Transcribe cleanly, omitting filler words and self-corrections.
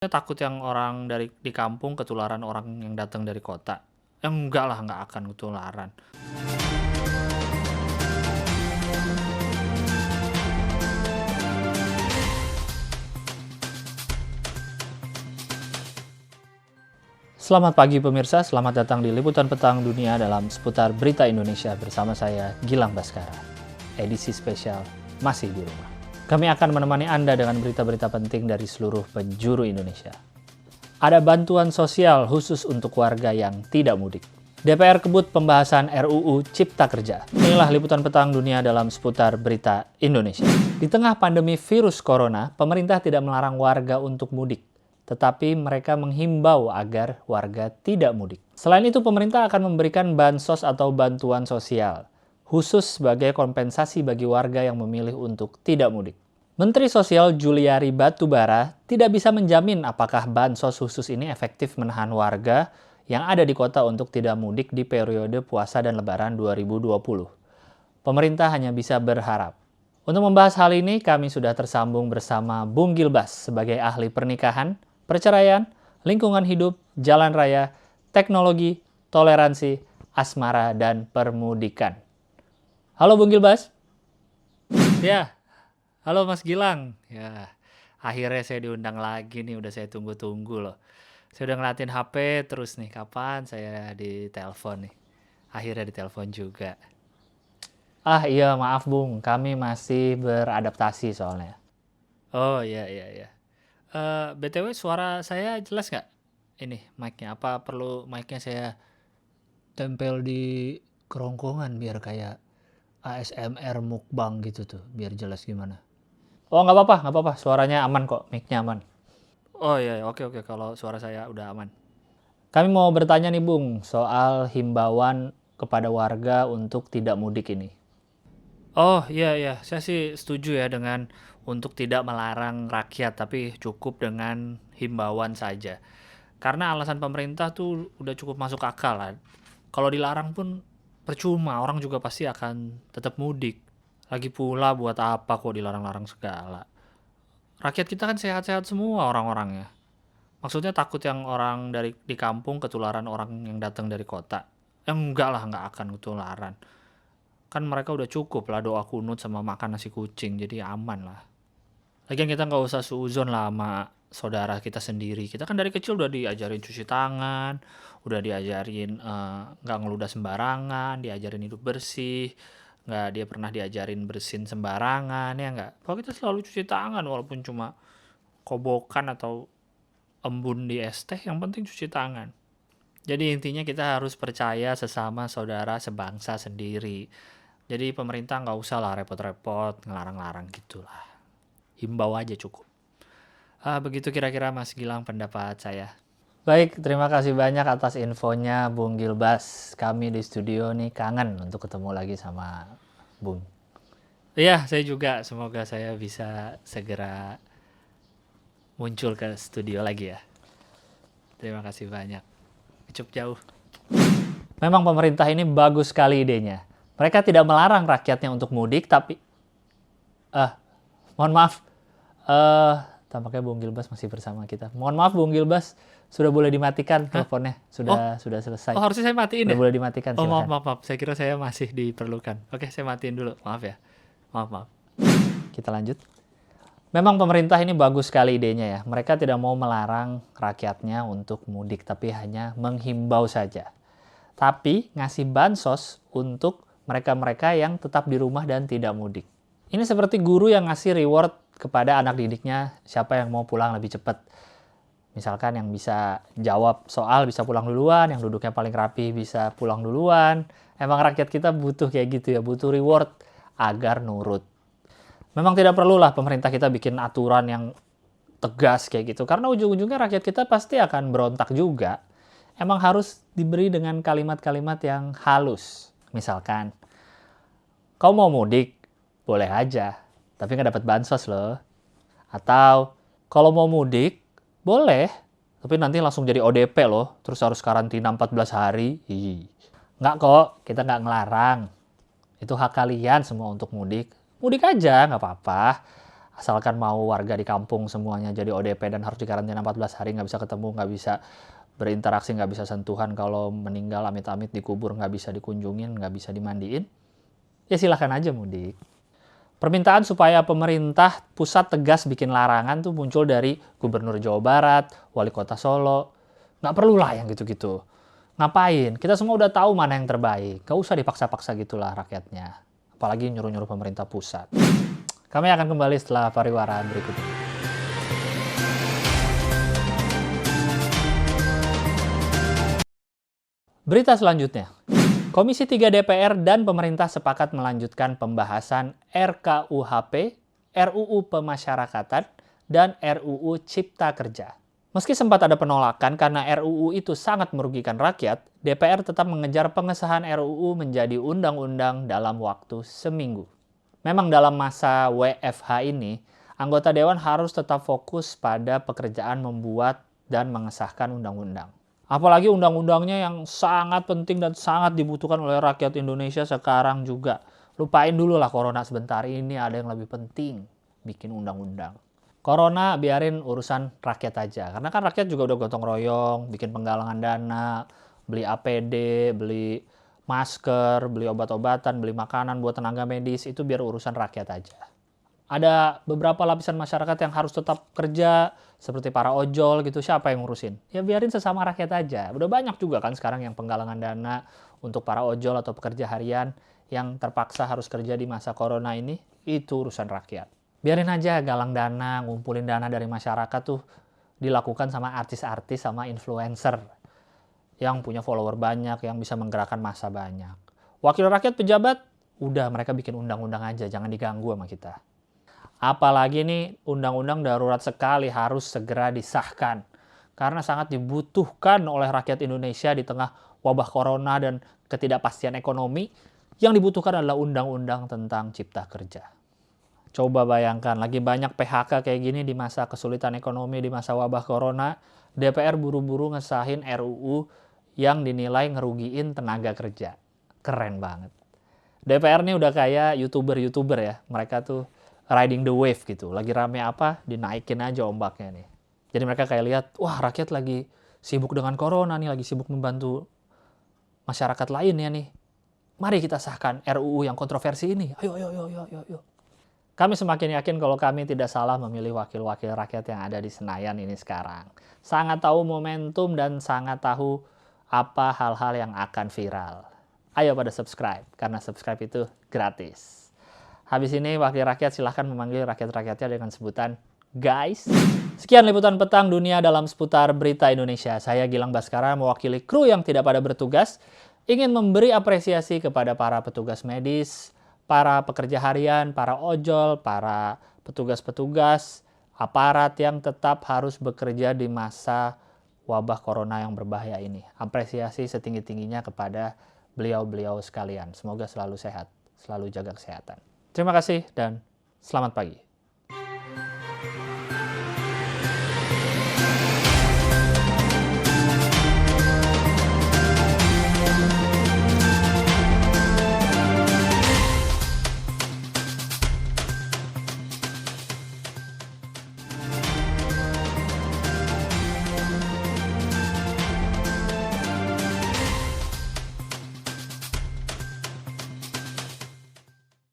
Saya takut yang orang di kampung ketularan orang yang datang dari kota. Enggak lah, nggak akan ketularan. Selamat pagi pemirsa, selamat datang di Liputan Petang Dunia dalam seputar berita Indonesia bersama saya Gilang Baskara. Edisi spesial Masih di Rumah. Kami akan menemani Anda dengan berita-berita penting dari seluruh penjuru Indonesia. Ada bantuan sosial khusus untuk warga yang tidak mudik. DPR kebut pembahasan RUU Cipta Kerja. Inilah Liputan Petang Dunia dalam seputar berita Indonesia. Di tengah pandemi virus corona, pemerintah tidak melarang warga untuk mudik, tetapi mereka menghimbau agar warga tidak mudik. Selain itu, pemerintah akan memberikan bansos atau bantuan sosial, khusus sebagai kompensasi bagi warga yang memilih untuk tidak mudik. Menteri Sosial Juliari Batubara tidak bisa menjamin apakah bansos khusus ini efektif menahan warga yang ada di kota untuk tidak mudik di periode puasa dan lebaran 2020. Pemerintah hanya bisa berharap. Untuk membahas hal ini, kami sudah tersambung bersama Bung Gilbas sebagai ahli pernikahan, perceraian, lingkungan hidup, jalan raya, teknologi, toleransi, asmara, dan permudikan. Halo Bung Gilbas. Ya, halo Mas Gilang. Ya, akhirnya saya diundang lagi nih, udah saya tunggu-tunggu loh. Saya udah ngeliatin HP terus nih, kapan saya ditelepon nih. Akhirnya ditelepon juga. Iya, maaf Bung, kami masih beradaptasi soalnya. Oh iya. BTW suara saya jelas nggak? Ini mic-nya, apa perlu mic-nya saya tempel di kerongkongan biar kayak ASMR mukbang gitu tuh, biar jelas gimana? Oh nggak apa-apa, suaranya aman kok, mic-nya aman. Oh iya, oke, kalau suara saya udah aman. Kami mau bertanya nih Bung, soal himbauan kepada warga untuk tidak mudik ini. Oh iya, saya sih setuju ya dengan untuk tidak melarang rakyat, tapi cukup dengan himbauan saja. Karena alasan pemerintah tuh udah cukup masuk akal lah. Kalau dilarang pun percuma, orang juga pasti akan tetap mudik. Lagi pula buat apa kok dilarang-larang segala. Rakyat kita kan sehat-sehat semua orang-orangnya. Maksudnya takut yang orang di kampung ketularan orang yang datang dari kota. Enggak lah, nggak akan ketularan. Kan mereka udah cukup lah doa kunut sama makan nasi kucing, jadi aman lah. Lagian kita nggak usah suuzon lah sama saudara kita sendiri. Kita kan dari kecil udah diajarin cuci tangan, udah diajarin nggak ngeludah sembarangan, diajarin hidup bersih, dia pernah diajarin bersin sembarangan, ya nggak? Kalau kita selalu cuci tangan walaupun cuma kobokan atau embun di es teh, yang penting cuci tangan. Jadi intinya kita harus percaya sesama saudara sebangsa sendiri. Jadi pemerintah nggak usah lah repot-repot ngelarang-larang gitulah. Himbau aja cukup. Begitu kira-kira Mas Gilang pendapat saya. Baik, terima kasih banyak atas infonya Bung Gilbas. Kami di studio nih kangen untuk ketemu lagi sama Bung. Iya, saya juga. Semoga saya bisa segera muncul ke studio lagi ya. Terima kasih banyak. Cukup jauh. Memang pemerintah ini bagus sekali idenya. Mereka tidak melarang rakyatnya untuk mudik, tapi... mohon maaf. Tampaknya Bung Gilbas masih bersama kita. Mohon maaf Bung Gilbas, sudah boleh dimatikan teleponnya. Sudah selesai. Oh, harusnya saya matiin ya? Boleh dimatikan, silakan. Maaf. Saya kira saya masih diperlukan. Oke, saya matiin dulu. Maaf ya. Maaf. Kita lanjut. Memang pemerintah ini bagus sekali idenya ya. Mereka tidak mau melarang rakyatnya untuk mudik, tapi hanya menghimbau saja. Tapi ngasih bansos untuk mereka-mereka yang tetap di rumah dan tidak mudik. Ini seperti guru yang ngasih reward kepada anak didiknya siapa yang mau pulang lebih cepat. Misalkan yang bisa jawab soal bisa pulang duluan, yang duduknya paling rapi bisa pulang duluan. Emang rakyat kita butuh kayak gitu ya, butuh reward agar nurut. Memang tidak perlulah pemerintah kita bikin aturan yang tegas kayak gitu, karena ujung-ujungnya rakyat kita pasti akan berontak juga. Emang harus diberi dengan kalimat-kalimat yang halus. Misalkan, kau mau mudik? Boleh aja, tapi nggak dapat bansos loh. Atau, kalau mau mudik, boleh, tapi nanti langsung jadi ODP loh, terus harus karantina 14 hari. Nggak kok, kita nggak ngelarang. Itu hak kalian semua untuk mudik. Mudik aja, nggak apa-apa. Asalkan mau warga di kampung semuanya jadi ODP dan harus dikarantina 14 hari, nggak bisa ketemu, nggak bisa berinteraksi, nggak bisa sentuhan, kalau meninggal amit-amit dikubur, nggak bisa dikunjungin, nggak bisa dimandiin, ya silahkan aja mudik. Permintaan supaya pemerintah pusat tegas bikin larangan tuh muncul dari Gubernur Jawa Barat, Wali Kota Solo. Nggak perlulah yang gitu-gitu. Ngapain? Kita semua udah tahu mana yang terbaik. Nggak usah dipaksa-paksa gitulah rakyatnya. Apalagi nyuruh-nyuruh pemerintah pusat. Kami akan kembali setelah pariwara berikut ini. Berita selanjutnya. Komisi 3 DPR dan pemerintah sepakat melanjutkan pembahasan RKUHP, RUU Pemasyarakatan, dan RUU Cipta Kerja. Meski sempat ada penolakan karena RUU itu sangat merugikan rakyat, DPR tetap mengejar pengesahan RUU menjadi undang-undang dalam waktu seminggu. Memang dalam masa WFH ini, anggota Dewan harus tetap fokus pada pekerjaan membuat dan mengesahkan undang-undang. Apalagi undang-undangnya yang sangat penting dan sangat dibutuhkan oleh rakyat Indonesia sekarang juga. Lupain dulu lah corona sebentar, ini ada yang lebih penting, bikin undang-undang. Corona biarin urusan rakyat aja, karena kan rakyat juga udah gotong royong, bikin penggalangan dana, beli APD, beli masker, beli obat-obatan, beli makanan buat tenaga medis, itu biar urusan rakyat aja. Ada beberapa lapisan masyarakat yang harus tetap kerja, seperti para ojol gitu, siapa yang ngurusin? Ya biarin sesama rakyat aja. Udah banyak juga kan sekarang yang penggalangan dana untuk para ojol atau pekerja harian yang terpaksa harus kerja di masa corona ini, itu urusan rakyat. Biarin aja galang dana, ngumpulin dana dari masyarakat tuh dilakukan sama artis-artis, sama influencer yang punya follower banyak, yang bisa menggerakkan massa banyak. Wakil rakyat pejabat, udah mereka bikin undang-undang aja, jangan diganggu sama kita. Apalagi nih undang-undang darurat sekali harus segera disahkan. Karena sangat dibutuhkan oleh rakyat Indonesia di tengah wabah corona dan ketidakpastian ekonomi. Yang dibutuhkan adalah undang-undang tentang cipta kerja. Coba bayangkan, lagi banyak PHK kayak gini di masa kesulitan ekonomi, di masa wabah corona. DPR buru-buru ngesahin RUU yang dinilai ngerugiin tenaga kerja. Keren banget. DPR nih udah kayak YouTuber ya. Mereka tuh riding the wave gitu. Lagi rame apa, dinaikin aja ombaknya nih. Jadi mereka kayak lihat, wah rakyat lagi sibuk dengan corona nih, lagi sibuk membantu masyarakat lainnya nih. Mari kita sahkan RUU yang kontroversi ini. Ayo. Kami semakin yakin kalau kami tidak salah memilih wakil-wakil rakyat yang ada di Senayan ini sekarang. Sangat tahu momentum dan sangat tahu apa hal-hal yang akan viral. Ayo pada subscribe, karena subscribe itu gratis. Habis ini wakil rakyat silahkan memanggil rakyat-rakyatnya dengan sebutan guys. Sekian liputan petang dunia dalam seputar berita Indonesia. Saya Gilang Baskara mewakili kru yang tidak pada bertugas. Ingin memberi apresiasi kepada para petugas medis, para pekerja harian, para ojol, para petugas-petugas, aparat yang tetap harus bekerja di masa wabah corona yang berbahaya ini. Apresiasi setinggi-tingginya kepada beliau-beliau sekalian. Semoga selalu sehat, selalu jaga kesehatan. Terima kasih dan selamat pagi.